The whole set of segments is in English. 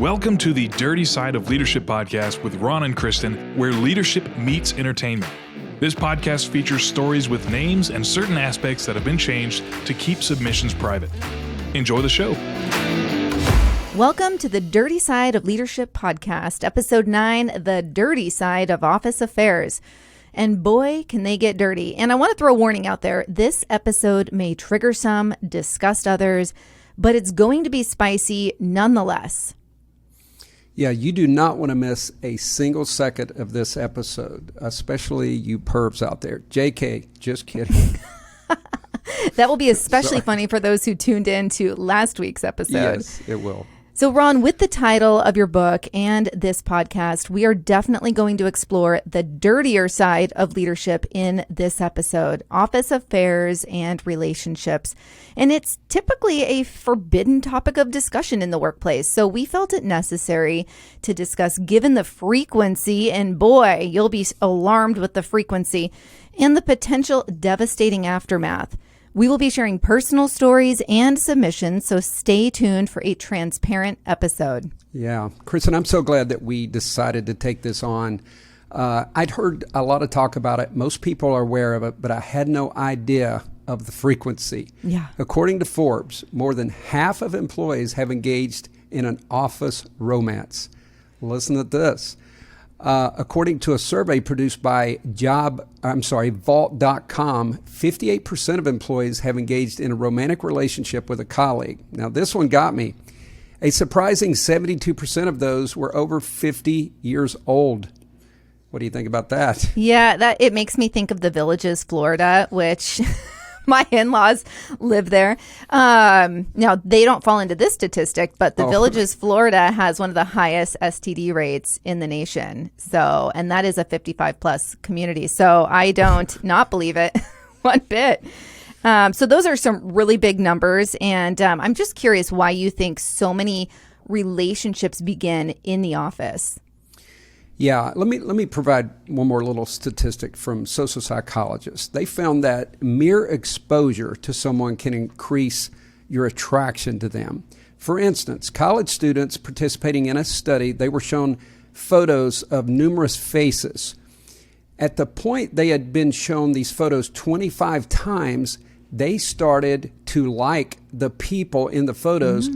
Welcome to the Dirty Side of Leadership podcast with Ron and Kristen, where leadership meets entertainment. This podcast features stories with names and certain aspects that have been changed to keep submissions private. Enjoy the show. Welcome to the Dirty Side of Leadership podcast, episode 9, the dirty side of office affairs. And boy, can they get dirty. And I want to throw a warning out there. This episode may trigger some, disgust others, but it's going to be spicy nonetheless. Yeah, you do not want to miss a single second of this episode, especially you pervs out there. JK, just kidding. That will be especially funny for those who tuned in to last week's episode. Yes, it will. So, Ron, with the title of your book and this podcast, we are definitely going to explore the dirtier side of leadership in this episode, office affairs and relationships. And it's typically a forbidden topic of discussion in the workplace. So we felt it necessary to discuss, given the frequency, and boy, you'll be alarmed with the frequency, and the potential devastating aftermath. We will be sharing personal stories and submissions, so stay tuned for a transparent episode. Yeah, Kristen, I'm so glad that we decided to take this on. I'd heard a lot of talk about it. Most people are aware of it, but I had no idea of the frequency. Yeah. According to Forbes, more than half of employees have engaged in an office romance. Listen to this. According to a survey produced by Vault.com, 58% of employees have engaged in a romantic relationship with a colleague. Now, this one got me. A surprising 72% of those were over 50 years old. What do you think about that? Yeah, it makes me think of the Villages, Florida, which my in-laws live there. Now, they don't fall into this statistic, but the Villages, Florida has one of the highest STD rates in the nation. So, and that is a 55 plus community. So I don't not believe it one bit. So those are some really big numbers. And I'm just curious why you think so many relationships begin in the office. Yeah, let me provide one more little statistic from social psychologists. They found that mere exposure to someone can increase your attraction to them. For instance, college students participating in a study, they were shown photos of numerous faces. At the point they had been shown these photos 25 times, they started to like the people in the photos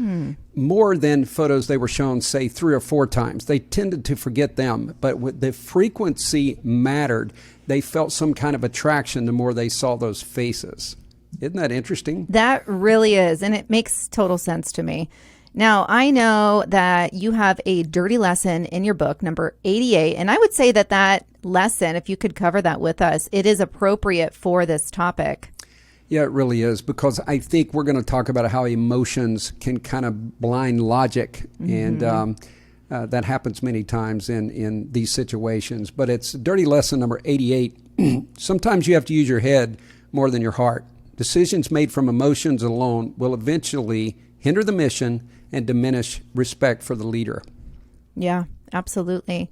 more than photos they were shown, say, 3 or 4 times. They tended to forget them, but the frequency mattered. They felt some kind of attraction the more they saw those faces. Isn't that interesting? That really is, and it makes total sense to me. Now, I know that you have a dirty lesson in your book, number 88, and I would say that lesson, if you could cover that with us, it is appropriate for this topic. Yeah, it really is, because I think we're going to talk about how emotions can kind of blind logic, and that happens many times in these situations. But it's dirty lesson number 88. Sometimes you have to use your head more than your heart. Decisions made from emotions alone will eventually hinder the mission and diminish respect for the leader. Yeah, absolutely.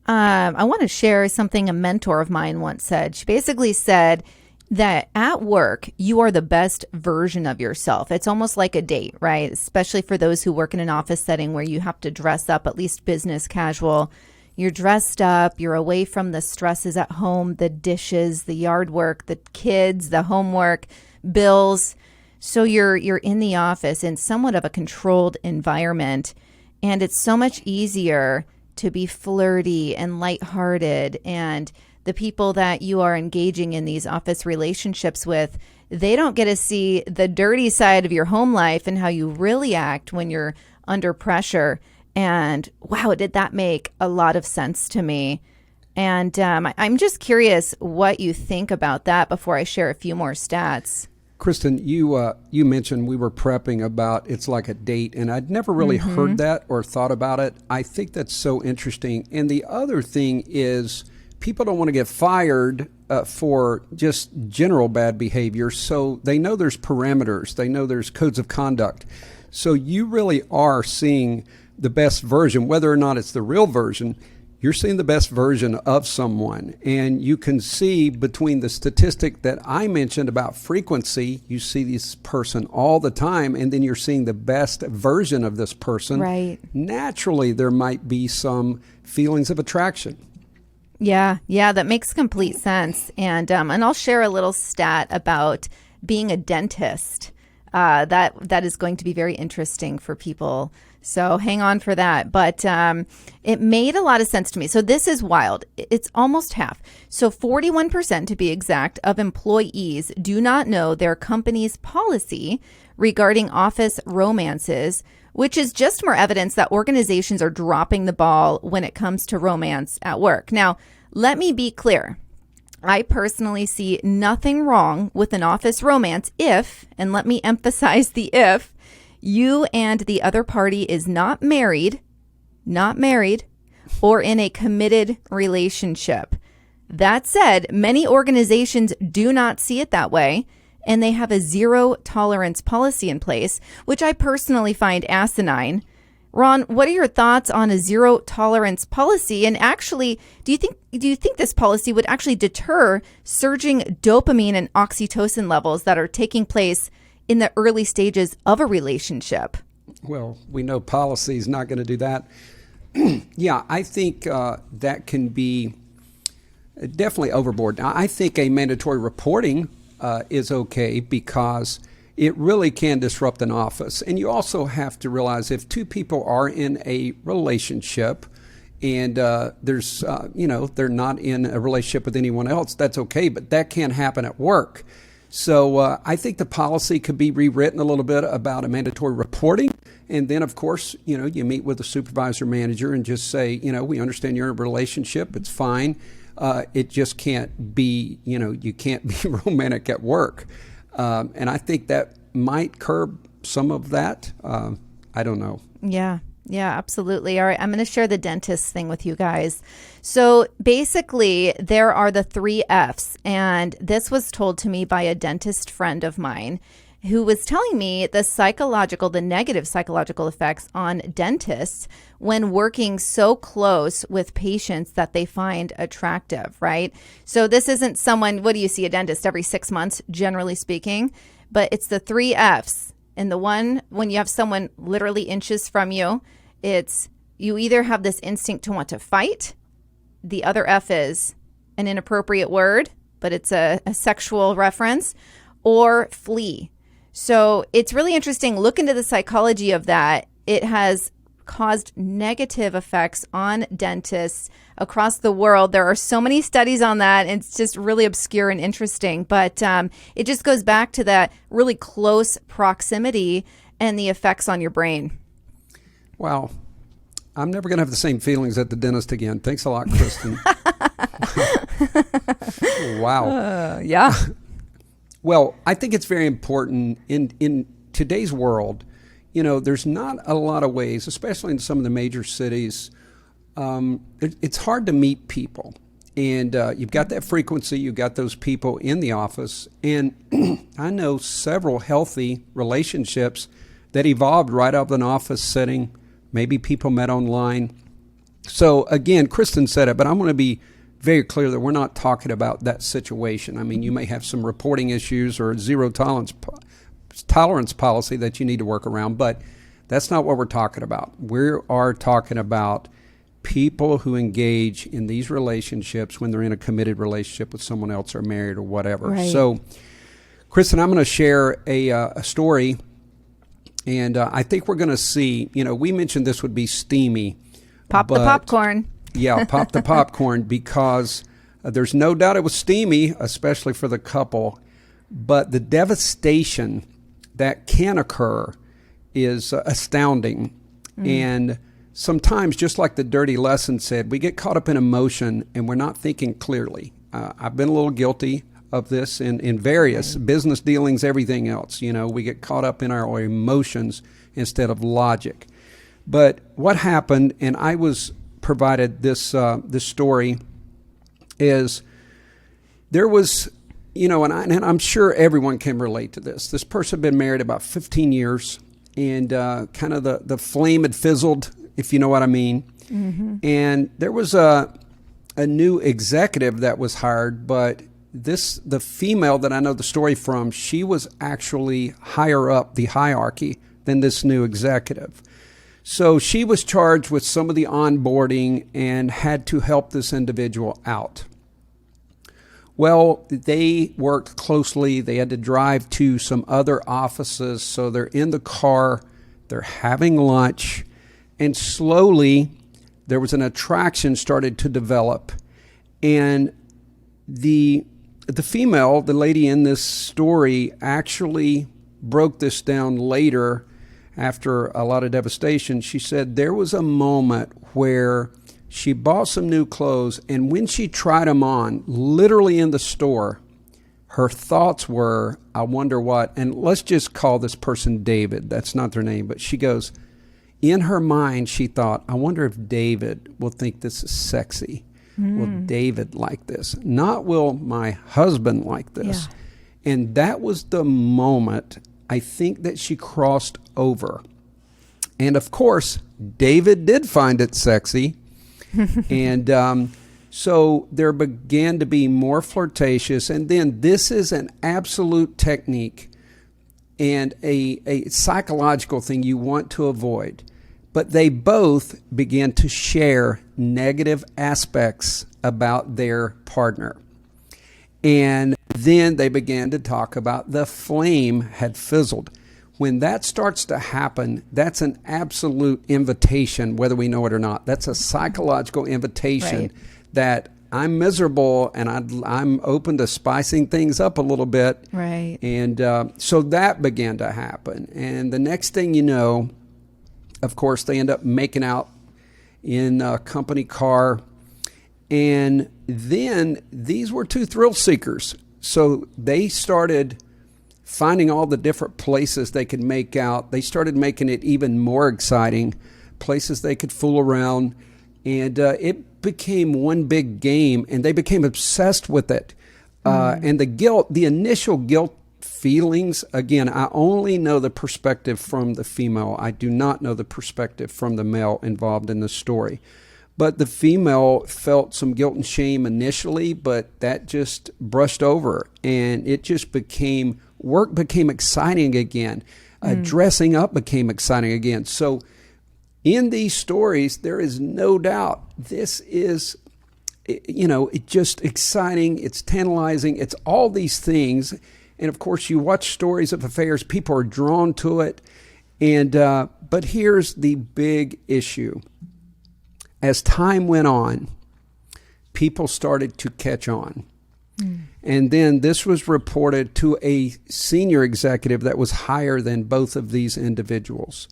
I want to share something a mentor of mine once said. She basically said that at work, you are the best version of yourself. It's almost like a date, right? Especially for those who work in an office setting where you have to dress up, at least business casual. You're dressed up, you're away from the stresses at home, the dishes, the yard work, the kids, the homework, bills. So you're in the office in somewhat of a controlled environment, and it's so much easier to be flirty and lighthearted, and the people that you are engaging in these office relationships with, they don't get to see the dirty side of your home life and how you really act when you're under pressure. And wow, did that make a lot of sense to me. And I'm just curious what you think about that before I share a few more stats. Kristen, you mentioned we were prepping about it's like a date, and I'd never really heard that or thought about it. I think that's so interesting. And the other thing is, people don't want to get fired for just general bad behavior, so they know there's parameters. They know there's codes of conduct. So you really are seeing the best version, whether or not it's the real version. you're seeing the best version of someone. And you can see between the statistic that I mentioned about frequency, you see this person all the time, and then you're seeing the best version of this person. Right. Naturally, there might be some feelings of attraction. Yeah, that makes complete sense. And I'll share a little stat about being a dentist. That is going to be very interesting for people. So hang on for that. But it made a lot of sense to me. So this is wild. It's almost half. So 41%, to be exact, of employees do not know their company's policy regarding office romances, which is just more evidence that organizations are dropping the ball when it comes to romance at work. Now, let me be clear. I personally see nothing wrong with an office romance if, and let me emphasize the if, you and the other party is not married, or in a committed relationship. That said, many organizations do not see it that way, and they have a zero tolerance policy in place, which I personally find asinine. Ron, what are your thoughts on a zero tolerance policy? And actually, do you think this policy would actually deter surging dopamine and oxytocin levels that are taking place in the early stages of a relationship? Well, we know policy is not going to do that. Yeah, I think that can be definitely overboard. Now, I think a mandatory reporting is okay because it really can disrupt an office. And you also have to realize if two people are in a relationship and there's, they're not in a relationship with anyone else, that's okay, but that can't happen at work. So I think the policy could be rewritten a little bit about a mandatory reporting. And then, of course, you meet with the supervisor manager and just say, we understand you're in a relationship. It's fine. It just can't be, you can't be romantic at work. And I think that might curb some of that. I don't know. Yeah, absolutely. All right, I'm going to share the dentist thing with you guys. So basically, there are the 3 F's, and this was told to me by a dentist friend of mine who was telling me the negative psychological effects on dentists when working so close with patients that they find attractive, right? So this isn't someone, what do you see a dentist every 6 months, generally speaking, but it's the 3 F's. And the one, when you have someone literally inches from you, it's you either have this instinct to want to fight. The other F is an inappropriate word, but it's a sexual reference, or flee. So it's really interesting. Look into the psychology of that. It has caused negative effects on dentists across the world. There are so many studies on that. And it's just really obscure and interesting. But it just goes back to that really close proximity and the effects on your brain. Wow. I'm never going to have the same feelings at the dentist again. Thanks a lot, Kristen. Wow. Yeah. Well, I think it's very important in today's world. There's not a lot of ways, especially in some of the major cities. It's hard to meet people. And you've got that frequency. You've got those people in the office. And I know several healthy relationships that evolved right out of an office setting. Maybe people met online. So again, Kristen said it, but I'm going to be very clear that we're not talking about that situation. I mean, you may have some reporting issues or zero tolerance policy that you need to work around, but that's not what we're talking about. We are talking about people who engage in these relationships when they're in a committed relationship with someone else or married or whatever. Right. So, Kristen, I'm going to share a story. And I think we're going to see, we mentioned this would be steamy. Pop the popcorn. Yeah, pop the popcorn, because there's no doubt it was steamy, especially for the couple. But the devastation that can occur is astounding. And sometimes, just like the dirty lesson said, we get caught up in emotion and we're not thinking clearly. I've been a little guilty of this in various business dealings, everything else. We get caught up in our emotions instead of logic. But what happened, and I was provided this story, is there was, and I'm sure everyone can relate to this. This person had been married about 15 years, and kind of the flame had fizzled, if you know what I mean. And there was a new executive that was hired, but the female that I know the story from, she was actually higher up the hierarchy than this new executive. So she was charged with some of the onboarding and had to help this individual out. Well, they worked closely. They had to drive to some other offices. So they're in the car, they're having lunch, and slowly there was an attraction started to develop. And the female, the lady in this story, actually broke this down later after a lot of devastation. She said there was a moment where she bought some new clothes, and when she tried them on, literally in the store, her thoughts were, I wonder what, and let's just call this person David. That's not their name, but she goes, in her mind, she thought, I wonder if David will think this is sexy. Will David like this? Not will my husband like this. Yeah. And that was the moment, I think, that she crossed over. And of course, David did find it sexy. And so there began to be more flirtatious. And then this is an absolute technique and a psychological thing you want to avoid. But they both began to share negative aspects about their partner. And then they began to talk about the flame had fizzled. When that starts to happen, that's an absolute invitation, whether we know it or not. That's a psychological invitation that I'm miserable and I'm open to spicing things up a little bit. Right. And so that began to happen. And the next thing you know, of course, they end up making out in a company car. And then these were two thrill seekers. So they started finding all the different places they could make out. They started making it even more exciting, places they could fool around. And it became one big game, and they became obsessed with it. And the initial guilt feelings, again, I only know the perspective from the female. I do not know the perspective from the male involved in the story. But the female felt some guilt and shame initially, but that just brushed over, and it just work became exciting again. Dressing up became exciting again. So in these stories, there is no doubt this is, it's just exciting. It's tantalizing. It's all these things. And of course, you watch stories of affairs, people are drawn to it. And but here's the big issue. As time went on, people started to catch on. And then this was reported to a senior executive that was higher than both of these individuals.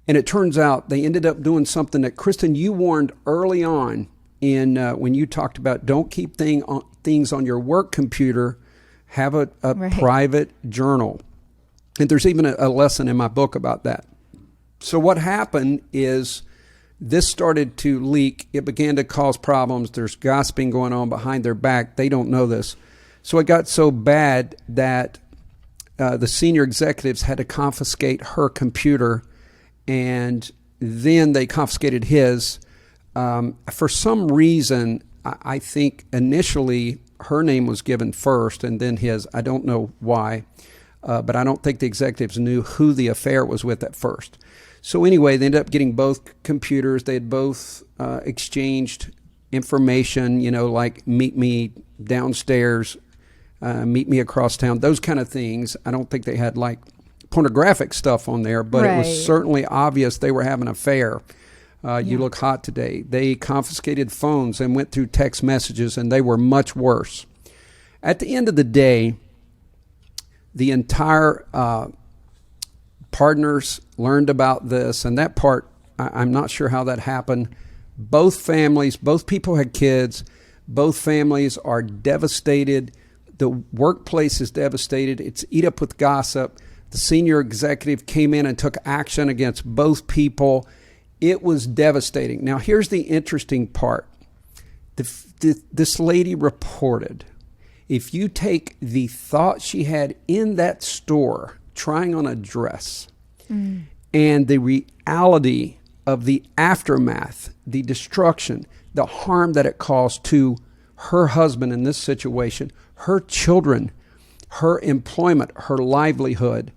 And it turns out they ended up doing something that, Kristen, you warned early on in when you talked about don't keep things on your work computer. Have a private journal. And there's even a lesson in my book about that. So what happened is this started to leak. It began to cause problems. There's gossiping going on behind their back. They don't know this. So it got so bad that the senior executives had to confiscate her computer, and then they confiscated his. For some reason, I think initially her name was given first and then his. I don't know why, but I don't think the executives knew who the affair was with at first. So anyway, they ended up getting both computers. They had both exchanged information, like meet me downstairs, meet me across town, those kind of things. I don't think they had like pornographic stuff on there, but it was certainly obvious they were having an affair. You look hot today. They confiscated phones and went through text messages, and they were much worse. At the end of the day, the entire partners learned about this, and that part, I'm not sure how that happened. Both families, both people had kids. Both families are devastated. The workplace is devastated. It's eat up with gossip. The senior executive came in and took action against both people. It was devastating. Now, here's the interesting part. This lady reported, if you take the thought she had in that store trying on a dress and the reality of the aftermath, the destruction, the harm that it caused to her husband in this situation, her children, her employment, her livelihood.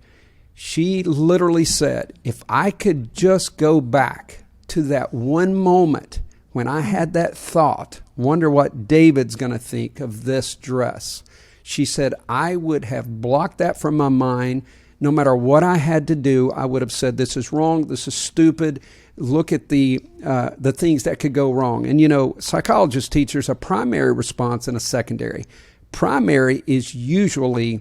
She literally said, if I could just go back to that one moment when I had that thought, wonder what David's going to think of this dress. She said, I would have blocked that from my mind. No matter what I had to do, I would have said, this is wrong, this is stupid. Look at the things that could go wrong. And, you know, psychologists teach there's a primary response and a secondary. Primary is usually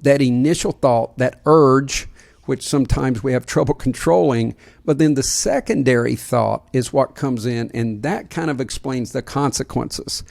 that initial thought, that urge, which sometimes we have trouble controlling. But then the secondary thought is what comes in, and that kind of explains the consequences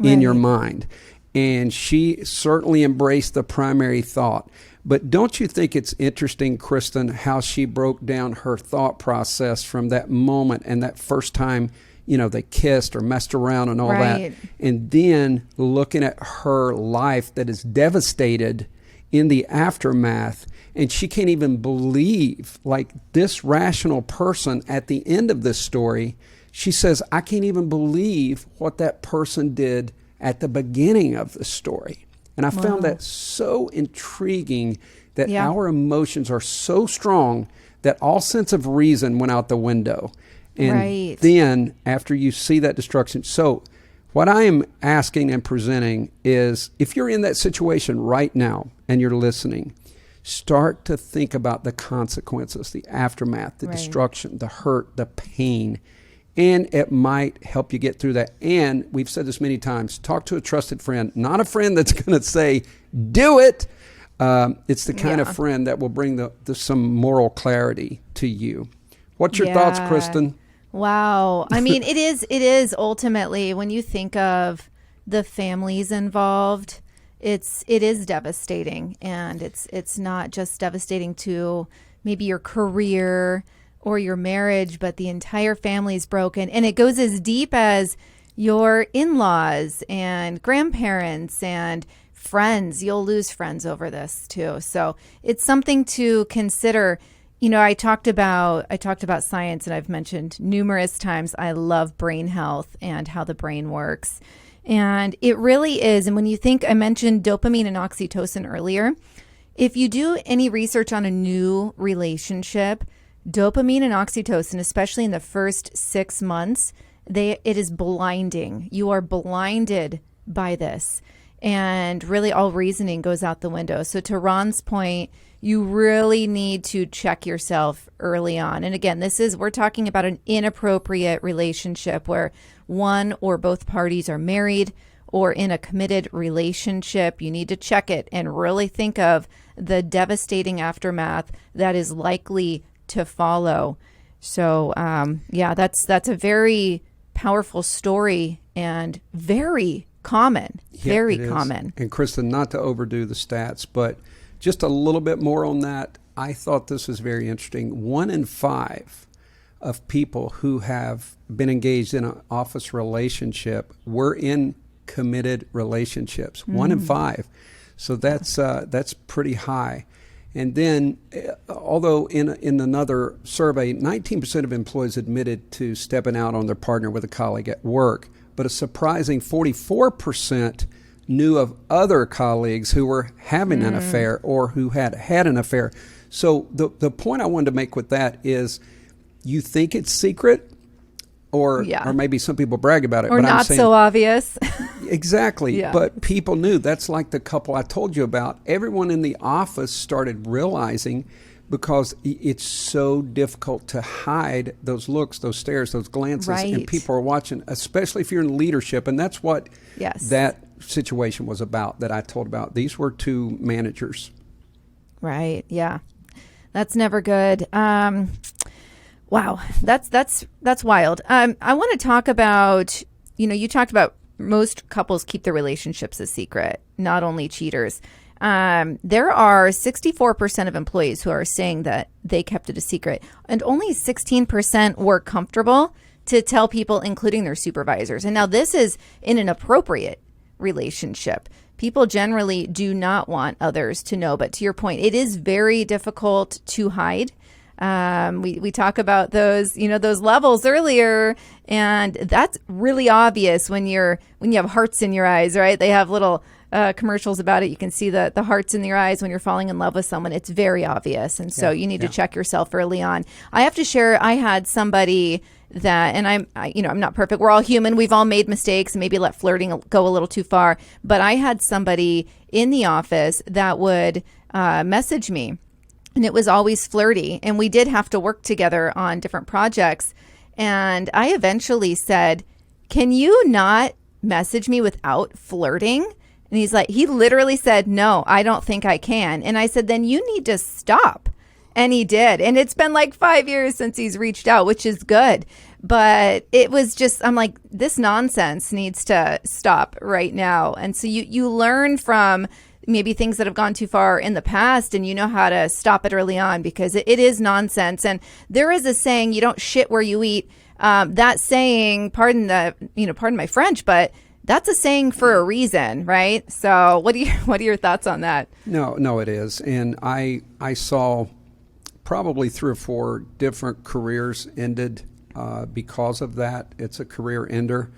in your mind. And she certainly embraced the primary thought. But don't you think it's interesting, Kristen, how she broke down her thought process from that moment and that first time, you know, they kissed or messed around and all that. And then looking at her life that is devastated in the aftermath. And she can't even believe, like, this rational person at the end of this story, she says, I can't even believe what that person did at the beginning of the story. And I found that so intriguing that our emotions are so strong that all sense of reason went out the window. And then after you see that destruction, so what I am asking and presenting is, if you're in that situation right now and you're listening, start to think about the consequences, the aftermath, the destruction, the hurt, the pain. And it might help you get through that. And we've said this many times, talk to a trusted friend, not a friend that's going to say, do it. It's the kind of friend that will bring some moral clarity to you. What's your thoughts, Kristen? Wow. I mean, it is ultimately, when you think of the families involved, it is devastating. And it's not just devastating to maybe your career or your marriage, but the entire family is broken. And it goes as deep as your in-laws and grandparents and friends. You'll lose friends over this too. So it's something to consider. You know, I talked about science, and I've mentioned numerous times I love brain health and how the brain works. And it really is. And when you think, I mentioned dopamine and oxytocin earlier. If you do any research on a new relationship, dopamine and oxytocin, especially in the first 6 months, it is blinding. You are blinded by this. And really all reasoning goes out the window. So to Ron's point, you really need to check yourself early on. And again, we're talking about an inappropriate relationship where one or both parties are married or in a committed relationship. You need to check it and really think of the devastating aftermath that is likely to follow. So that's a very powerful story and very common. Very common. And Kristen, not to overdo the stats, but just a little bit more on that. I thought this was very interesting. 1 in 5 of people who have been engaged in an office relationship were in committed relationships. 1 in 5. So that's pretty high. And then, although in another survey, 19% of employees admitted to stepping out on their partner with a colleague at work, but a surprising 44% knew of other colleagues who were having an affair or who had an affair. So the point I wanted to make with that is, you think it's secret, or maybe some people brag about it, or but not I'm saying, so obvious. Exactly. But people knew. That's like the couple I told you about. Everyone in the office started realizing, because it's so difficult to hide those looks, those stares, those glances, and people are watching, especially if you're in leadership. And that's what that situation was about that I told about. These were 2 managers. Right. Yeah. That's never good. Wow. That's wild. I want to talk about, you talked about most couples keep their relationships a secret, not only cheaters. There are 64% of employees who are saying that they kept it a secret, and only 16% were comfortable to tell people, including their supervisors. And now this is in an appropriate relationship. People generally do not want others to know. But to your point, it is very difficult to hide. We talk about those, those levels earlier, and that's really obvious when you have hearts in your eyes, right? They have little commercials about it. You can see the hearts in your eyes when you're falling in love with someone. It's very obvious, and so you need to check yourself early on. I have to share, I had somebody that, and I'm not perfect. We're all human. We've all made mistakes and maybe let flirting go a little too far. But I had somebody in the office that would message me, and it was always flirty. And we did have to work together on different projects. And I eventually said, "Can you not message me without flirting?" And he literally said, "No, I don't think I can." And I said, "Then you need to stop." And he did. And it's been like 5 years since he's reached out, which is good. But it was just, I'm like, this nonsense needs to stop right now. And so you learn from maybe things that have gone too far in the past, and you know how to stop it early on, because it is nonsense. And there is a saying, you don't shit where you eat. That saying, pardon my French, but that's a saying for a reason, right? So what are your thoughts on that? No, it is. And I saw probably 3 or 4 different careers ended because of that. It's a career ender.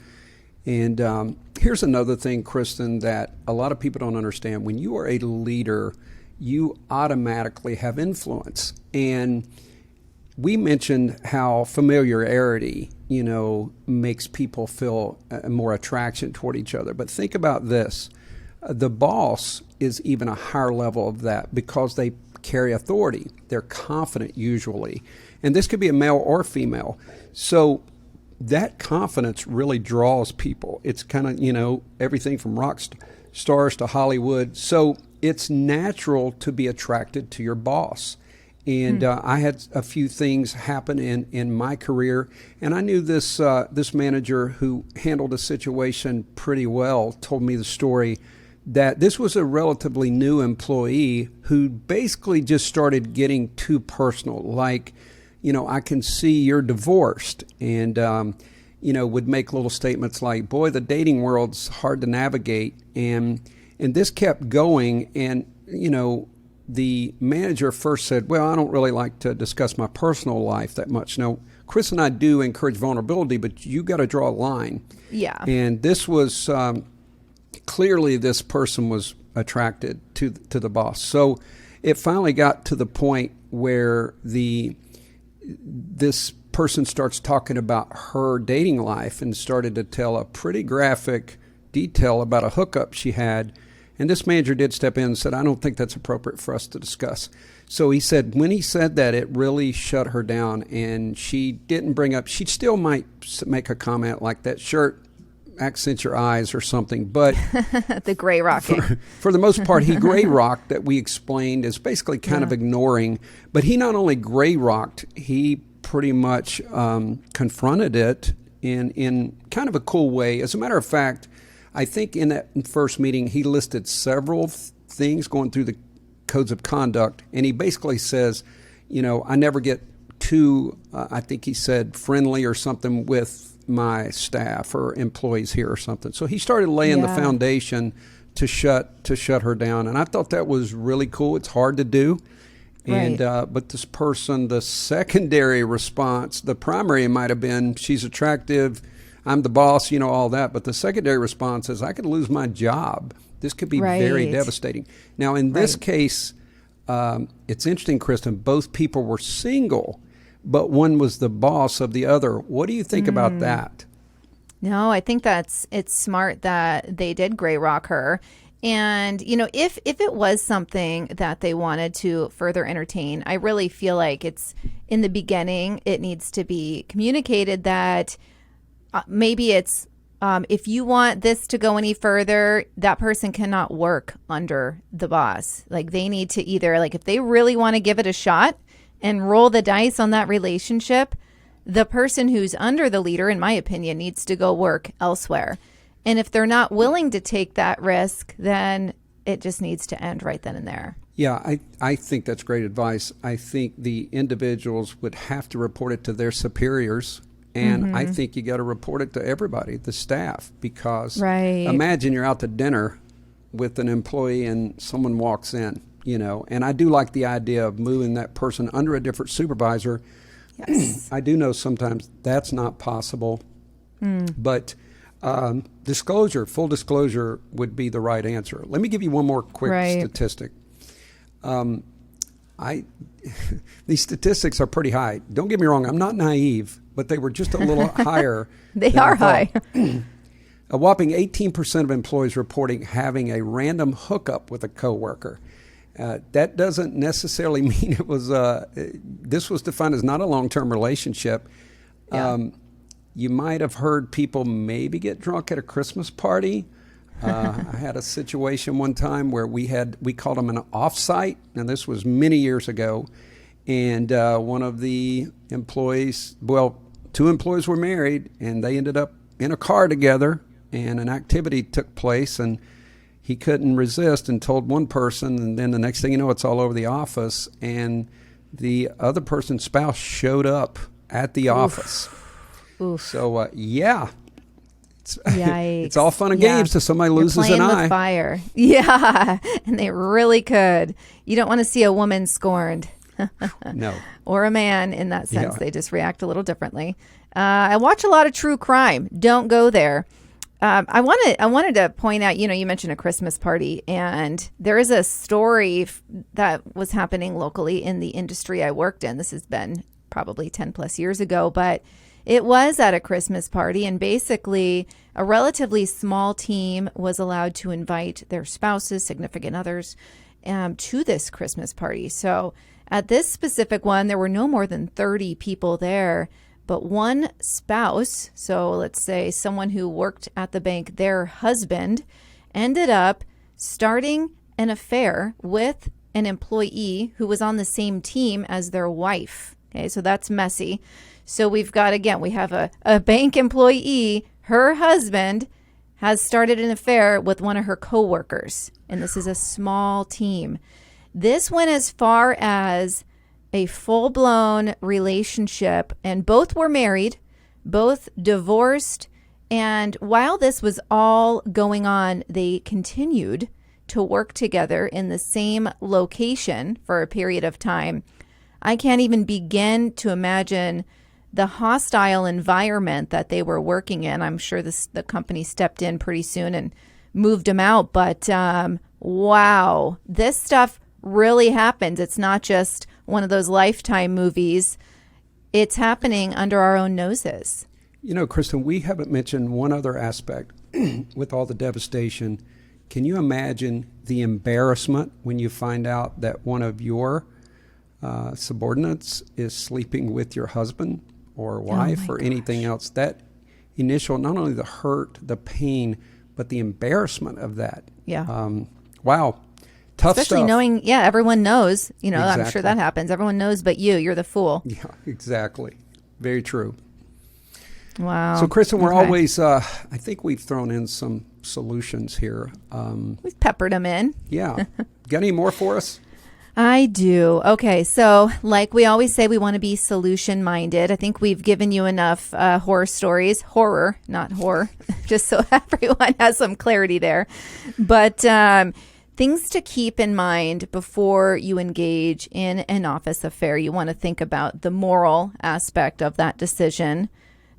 And here's another thing, Kristen, that a lot of people don't understand. When you are a leader, you automatically have influence. And we mentioned how familiarity, makes people feel more attraction toward each other. But think about this. The boss is even a higher level of that because they carry authority. They're confident usually. And this could be a male or female. So that confidence really draws people. It's kind of, everything from rock stars to Hollywood. So it's natural to be attracted to your boss. And I had a few things happen in my career, and I knew this manager who handled a situation pretty well told me the story that this was a relatively new employee who basically just started getting too personal. Like, I can see you're divorced, and would make little statements like, "Boy, the dating world's hard to navigate," and this kept going, and the manager first said, "Well, I don't really like to discuss my personal life that much." Now, Chris and I do encourage vulnerability, but you got to draw a line. Yeah. And this was clearly this person was attracted to the boss. So it finally got to the point where this person starts talking about her dating life and started to tell a pretty graphic detail about a hookup she had. And this manager did step in and said, "I don't think that's appropriate for us to discuss." So he said, when he said that, it really shut her down. And she didn't bring up, she still might make a comment like, "That shirt accents your eyes," or something. But the gray rocking. For the most part, he gray rocked that we explained is basically kind of ignoring. But he not only gray rocked, he pretty much confronted it in kind of a cool way. As a matter of fact, I think in that first meeting, he listed several things going through the codes of conduct, and he basically says, I never get too, I think he said, friendly or something with my staff or employees here or something. So he started laying the foundation to shut her down, and I thought that was really cool. It's hard to do. And but this person, the secondary response, the primary might have been, "She's attractive, I'm the boss," all that. But the secondary response is, "I could lose my job. This could be very devastating." Now, in this case, it's interesting, Kristen, both people were single, but one was the boss of the other. What do you think about that? No, I think it's smart that they did gray rock her. And, if it was something that they wanted to further entertain, I really feel like it's in the beginning, it needs to be communicated that maybe it's if you want this to go any further, that person cannot work under the boss. Like, they need to either, like, if they really want to give it a shot and roll the dice on that relationship, the person who's under the leader, in my opinion, needs to go work elsewhere. And if they're not willing to take that risk, then it just needs to end right then and there. Yeah, I think that's great advice. I think the individuals would have to report it to their superiors. And I think you got to report it to everybody, the staff, because imagine you're out to dinner with an employee and someone walks in. And I do like the idea of moving that person under a different supervisor. Yes. I do know sometimes that's not possible, but full disclosure would be the right answer. Let me give you one more quick statistic. These statistics are pretty high. Don't get me wrong, I'm not naive, but they were just a little higher. They are high. A whopping 18% of employees reporting having a random hookup with a coworker. That doesn't necessarily mean it was. This was defined as not a long-term relationship. Yeah. You might have heard people maybe get drunk at a Christmas party. I had a situation one time where we called them an offsite. Now this was many years ago, and one of the employees, two employees were married, and they ended up in a car together, and an activity took place, and he couldn't resist and told one person, and then the next thing you know, it's all over the office, and the other person's spouse showed up at the office. Oof. So, yeah. Yikes. It's all fun and games till somebody loses an eye. With fire. Yeah, and they really could. You don't want to see a woman scorned. No. Or a man in that sense. Yeah. They just react a little differently. I watch a lot of true crime. Don't go there. I wanted to point out, you mentioned a Christmas party, and there is a story that was happening locally in the industry I worked in. This has been probably 10 plus years ago, but it was at a Christmas party, and basically a relatively small team was allowed to invite their spouses, significant others, to this Christmas party. So at this specific one, there were no more than 30 people there. But one spouse, so let's say someone who worked at the bank, their husband, ended up starting an affair with an employee who was on the same team as their wife. Okay, so that's messy. So we have a bank employee, her husband has started an affair with one of her coworkers, and this is a small team. This went as far as a full-blown relationship, and both were married, both divorced, and while this was all going on, they continued to work together in the same location for a period of time. I can't even begin to imagine the hostile environment that they were working in. I'm sure the company stepped in pretty soon and moved them out, but wow, this stuff really happens. It's not just one of those Lifetime movies. It's happening under our own noses. Kristen, we haven't mentioned one other aspect with all the devastation. Can you imagine the embarrassment when you find out that one of your subordinates is sleeping with your husband or wife or anything else? That initial, not only the hurt, the pain, but the embarrassment of that. Yeah. Wow. Tough Especially stuff. knowing, everyone knows, I'm Exactly. sure that happens. Everyone knows but you're the fool. Yeah, exactly. Very true. Wow. So, Kristen, we're Okay. always, I think we've thrown in some solutions here. We've peppered them in. Yeah. Got any more for us? I do. Okay. So like we always say, we want to be solution minded. I think we've given you enough horror, not horror, just so everyone has some clarity there. But things to keep in mind before you engage in an office affair. You want to think about the moral aspect of that decision,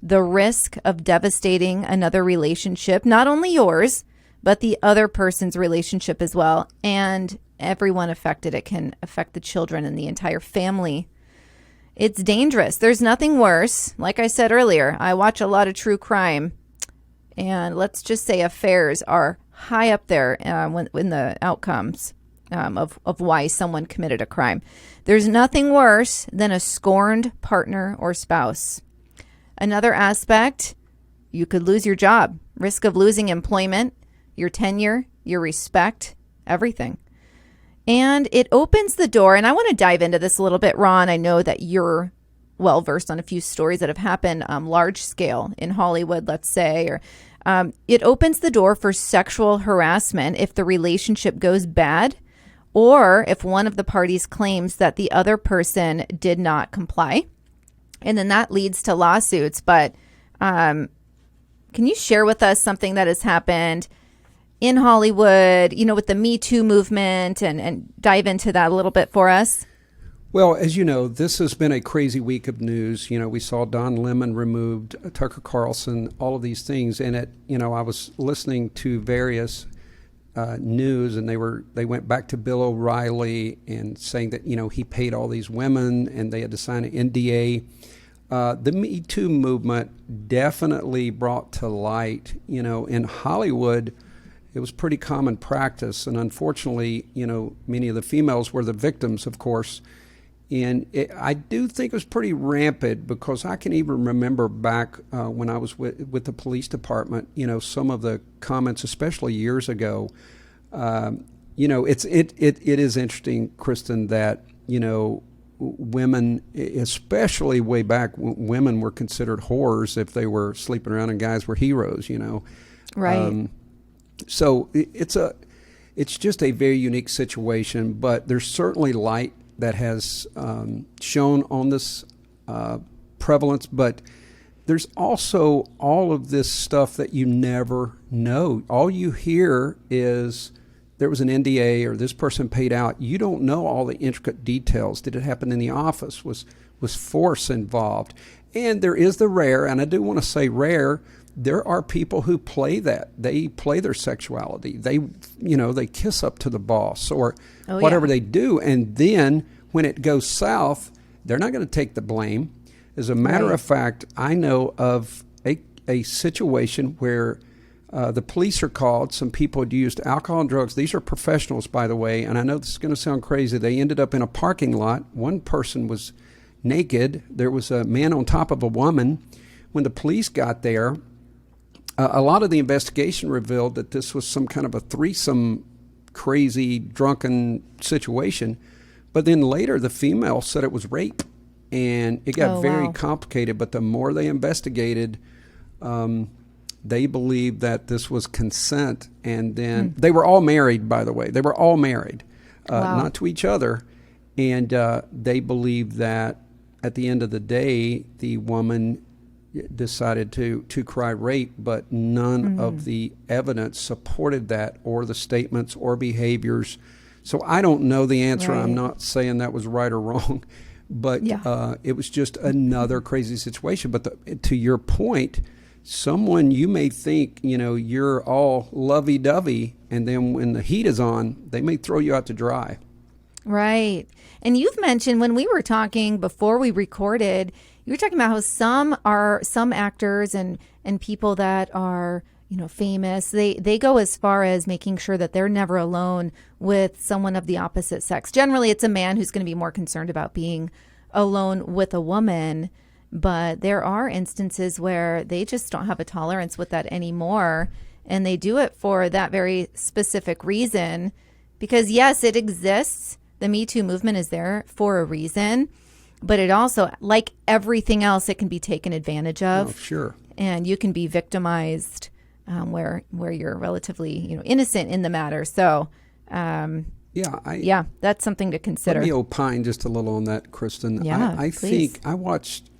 the risk of devastating another relationship, not only yours, but the other person's relationship as well, and everyone affected. It can affect the children and the entire family. It's dangerous. There's nothing worse. Like I said earlier, I watch a lot of true crime, and let's just say affairs are high up there when the outcomes of why someone committed a crime. There's nothing worse than a scorned partner or spouse. Another aspect, you could lose your job, risk of losing employment, your tenure, your respect, everything. And it opens the door, and I want to dive into this a little bit, Ron. I know that you're well versed on a few stories that have happened large scale in Hollywood, let's say, or it opens the door for sexual harassment if the relationship goes bad, or if one of the parties claims that the other person did not comply. And then that leads to lawsuits. But can you share with us something that has happened in Hollywood, with the Me Too movement, and dive into that a little bit for us? Well, as you know, this has been a crazy week of news. We saw Don Lemon removed, Tucker Carlson, all of these things. And I was listening to various news, and they went back to Bill O'Reilly and saying that, he paid all these women and they had to sign an NDA. The Me Too movement definitely brought to light, in Hollywood, it was pretty common practice. And unfortunately, many of the females were the victims, of course. And I do think it was pretty rampant, because I can even remember back when I was with the police department, some of the comments, especially years ago. It is interesting, Kristen, that, women, especially way back, women were considered whores if they were sleeping around and guys were heroes, Right. So it's just a very unique situation, but there's certainly light that has shown on this prevalence, but there's also all of this stuff that you never know. All you hear is there was an NDA or this person paid out. You don't know all the intricate details. Did it happen in the office? Was force involved? And there is the rare, and I do want to say rare, there are people who play that. They play their sexuality. They kiss up to the boss or whatever they do. And then when it goes south, they're not going to take the blame. As a matter of fact, I know of a situation where the police are called. Some people had used alcohol and drugs. These are professionals, by the way. And I know this is going to sound crazy. They ended up in a parking lot. One person was naked. There was a man on top of a woman. When the police got there, a lot of the investigation revealed that this was some kind of a threesome, crazy, drunken situation. But then later, the female said it was rape, and it got very complicated. But the more they investigated, they believed that this was consent. And then they were all married, by the way. They were all married, not to each other. And they believed that at the end of the day, the woman decided to cry rape, but none of the evidence supported that, or the statements or behaviors. So I don't know the answer. Right. I'm not saying that was right or wrong, but it was just another crazy situation. But to your point, someone you may think, you're all lovey-dovey, and then when the heat is on, they may throw you out to dry. Right. And you've mentioned, when we were talking before we recorded, you were talking about how some actors and people that are, famous, they go as far as making sure that they're never alone with someone of the opposite sex. Generally, it's a man who's going to be more concerned about being alone with a woman. But there are instances where they just don't have a tolerance with that anymore. And they do it for that very specific reason. Because yes, it exists. The Me Too movement is there for a reason. But it also, like everything else, it can be taken advantage of. Oh, sure. And you can be victimized where you're relatively innocent in the matter. So that's something to consider. Let me opine just a little on that, Kristen. Yeah, I please. think I watched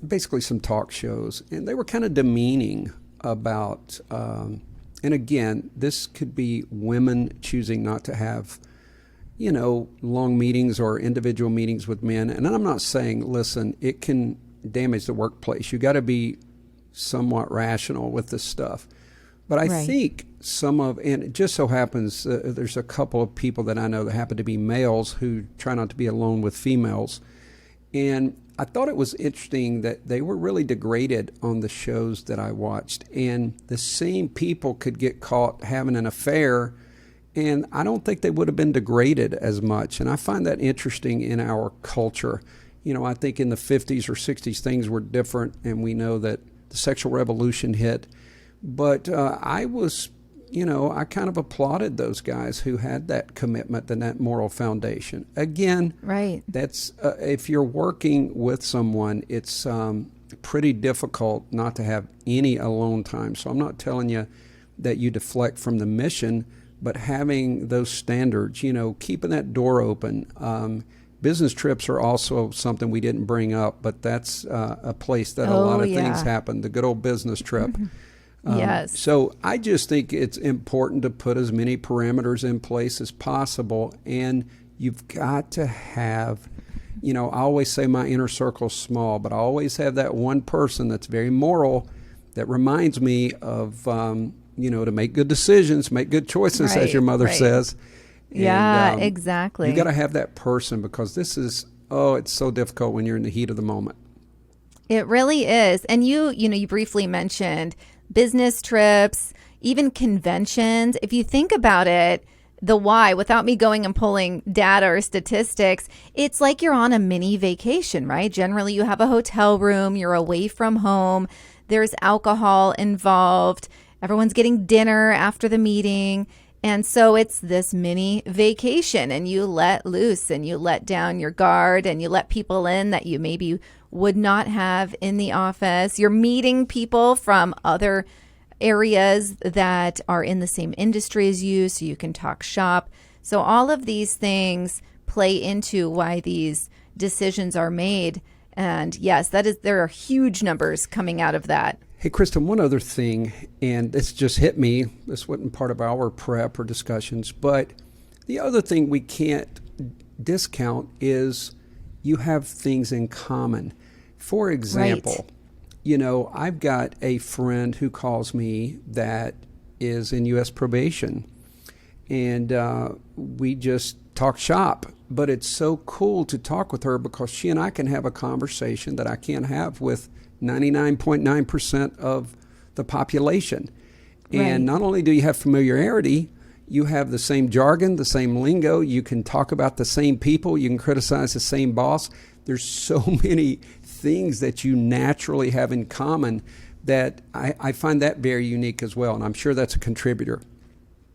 basically some talk shows, and they were kind of demeaning about, and again, this could be women choosing not to have long meetings or individual meetings with men. And I'm not saying, listen, it can damage the workplace. You got to be somewhat rational with this stuff. But I think and it just so happens, there's a couple of people that I know that happen to be males who try not to be alone with females. And I thought it was interesting that they were really degraded on the shows that I watched. And the same people could get caught having an affair, and I don't think they would have been degraded as much. And I find that interesting in our culture. I think in the 50s or 60s, things were different, and we know that the sexual revolution hit. But I was, I kind of applauded those guys who had that commitment and that moral foundation. Again, that's if you're working with someone, it's pretty difficult not to have any alone time. So I'm not telling you that you deflect from the mission, but having those standards, keeping that door open. Business trips are also something we didn't bring up, but that's a place that a lot of things happen, the good old business trip. Yes. So I just think it's important to put as many parameters in place as possible. And you've got to have, I always say my inner circle's small, but I always have that one person that's very moral that reminds me of, to make good decisions, make good choices, as your mother says. And, exactly. You got to have that person, because this is, it's so difficult when you're in the heat of the moment. It really is. And you briefly mentioned business trips, even conventions. If you think about it, the why, without me going and pulling data or statistics, it's like you're on a mini vacation, right? Generally, you have a hotel room, you're away from home, there's alcohol involved, everyone's getting dinner after the meeting. And so it's this mini vacation, and you let loose and you let down your guard and you let people in that you maybe would not have in the office. You're meeting people from other areas that are in the same industry as you, so you can talk shop. So all of these things play into why these decisions are made. And yes, there are huge numbers coming out of that. Hey, Kristen, one other thing, and this just hit me. This wasn't part of our prep or discussions, but the other thing we can't discount is you have things in common. For example, I've got a friend who calls me that is in U.S. probation, and we just talk shop. But it's so cool to talk with her, because she and I can have a conversation that I can't have with 99.9% of the population. And not only do you have familiarity, you have the same jargon, the same lingo. You can talk about the same people. You can criticize the same boss. There's so many things that you naturally have in common that I find that very unique as well. And I'm sure that's a contributor.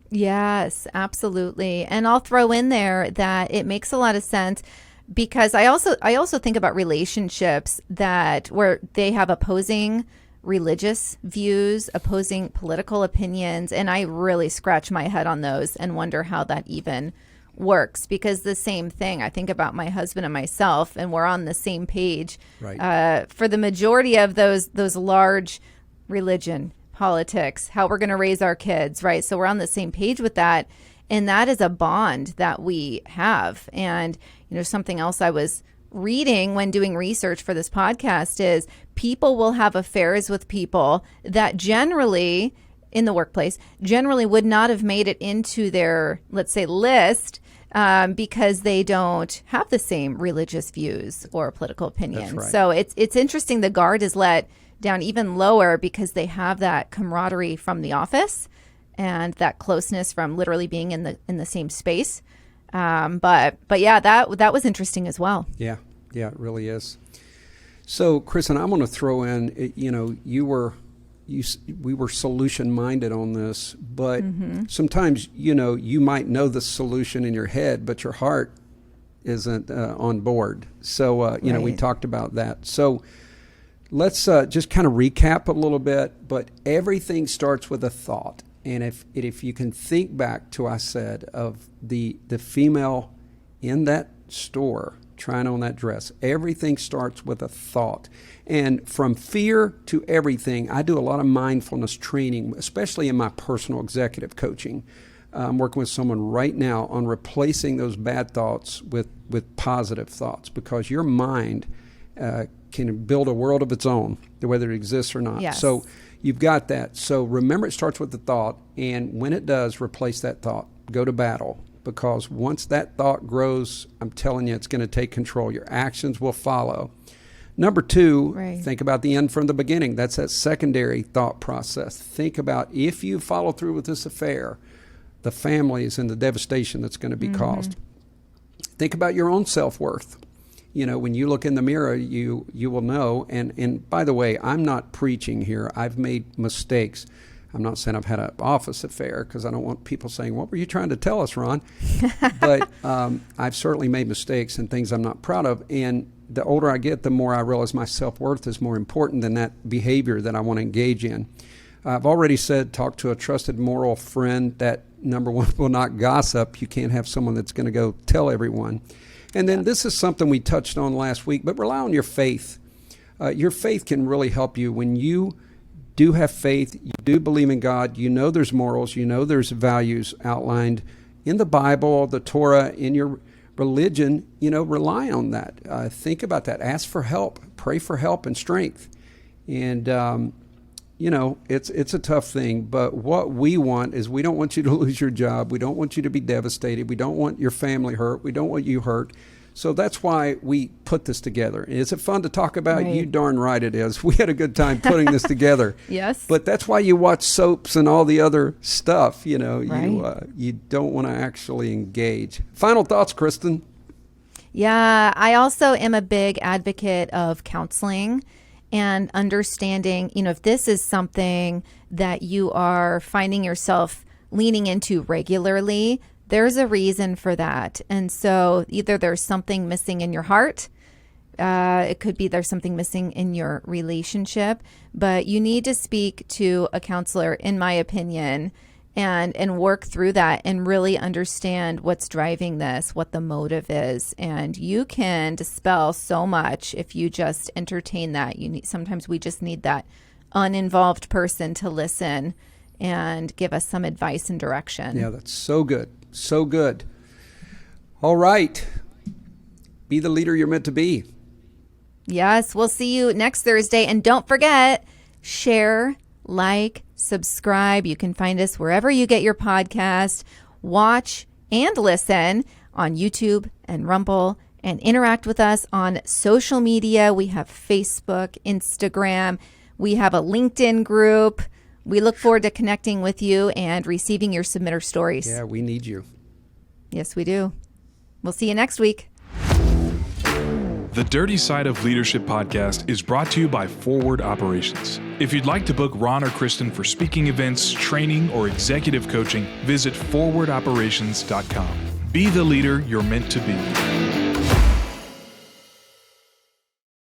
Yes, absolutely. And I'll throw in there that it makes a lot of sense, because I also think about relationships where they have opposing religious views, opposing political opinions, and I really scratch my head on those and wonder how that even works, because the same thing, I think about my husband and myself, and we're on the same page. For the majority of those large religion, politics, how we're going to raise our kids, right? So we're on the same page with that. And that is a bond that we have. And, something else I was reading when doing research for this podcast is people will have affairs with people that generally, in the workplace, generally would not have made it into their, let's say, list because they don't have the same religious views or political opinions. That's right. So it's interesting the guard is let down even lower because they have that camaraderie from the office and that closeness from literally being in the same space. But yeah, that was interesting as well. Yeah, it really is. So, Kristen, I'm going to throw in, we were solution minded on this, but sometimes, you might know the solution in your head, but your heart isn't on board. So, we talked about that. So let's just kind of recap a little bit, but everything starts with a thought. And if you can think back to, I said, of the female in that store trying on that dress, everything starts with a thought. And from fear to everything, I do a lot of mindfulness training, especially in my personal executive coaching. I'm working with someone right now on replacing those bad thoughts with positive thoughts, because your mind can build a world of its own, whether it exists or not. Yes. So you've got that. So remember, it starts with the thought, and when it does, replace that thought. Go to battle, because once that thought grows, I'm telling you, it's going to take control. Your actions will follow. Number two, think about the end from the beginning. That's that secondary thought process. Think about, if you follow through with this affair, the families and the devastation that's going to be caused. Think about your own self-worth. When you look in the mirror, you will know. And by the way, I'm not preaching here. I've made mistakes. I'm not saying I've had an office affair, because I don't want people saying, what were you trying to tell us, Ron? But I've certainly made mistakes and things I'm not proud of. And the older I get, the more I realize my self-worth is more important than that behavior that I want to engage in. I've already said, talk to a trusted moral friend. That, number one, will not gossip. You can't have someone that's going to go tell everyone. And then this is something we touched on last week, but rely on your faith. Your faith can really help you when you do have faith, you do believe in God, you know there's morals, you know there's values outlined in the Bible, the Torah, in your religion, rely on that. Think about that. Ask for help. Pray for help and strength. And, it's a tough thing. But what we want is we don't want you to lose your job. We don't want you to be devastated. We don't want your family hurt. We don't want you hurt. So that's why we put this together. Is it fun to talk about? Right. You darn right it is. We had a good time putting this together. Yes. But that's why you watch soaps and all the other stuff. Right. You don't want to actually engage. Final thoughts, Kristen? Yeah, I also am a big advocate of counseling and understanding, if this is something that you are finding yourself leaning into regularly, there's a reason for that. And so either there's something missing in your heart, it could be there's something missing in your relationship, but you need to speak to a counselor, in my opinion, and work through that and really understand what's driving this, what the motive is. And you can dispel so much if you just entertain that. Sometimes we just need that uninvolved person to listen and give us some advice and direction. Yeah, that's so good. So good. All right. Be the leader you're meant to be. Yes, we'll see you next Thursday. And don't forget, share, like, subscribe. You can find us wherever you get your podcast. Watch and listen on YouTube and Rumble, and interact with us on social media. We have Facebook, Instagram. We have a LinkedIn group. We look forward to connecting with you and receiving your submitter stories. Yeah, we need you. Yes, we do. We'll see you next week. The Dirty Side of Leadership podcast is brought to you by Forward Operations. If you'd like to book Ron or Kristen for speaking events, training, or executive coaching, visit forwardoperations.com. Be the leader you're meant to be.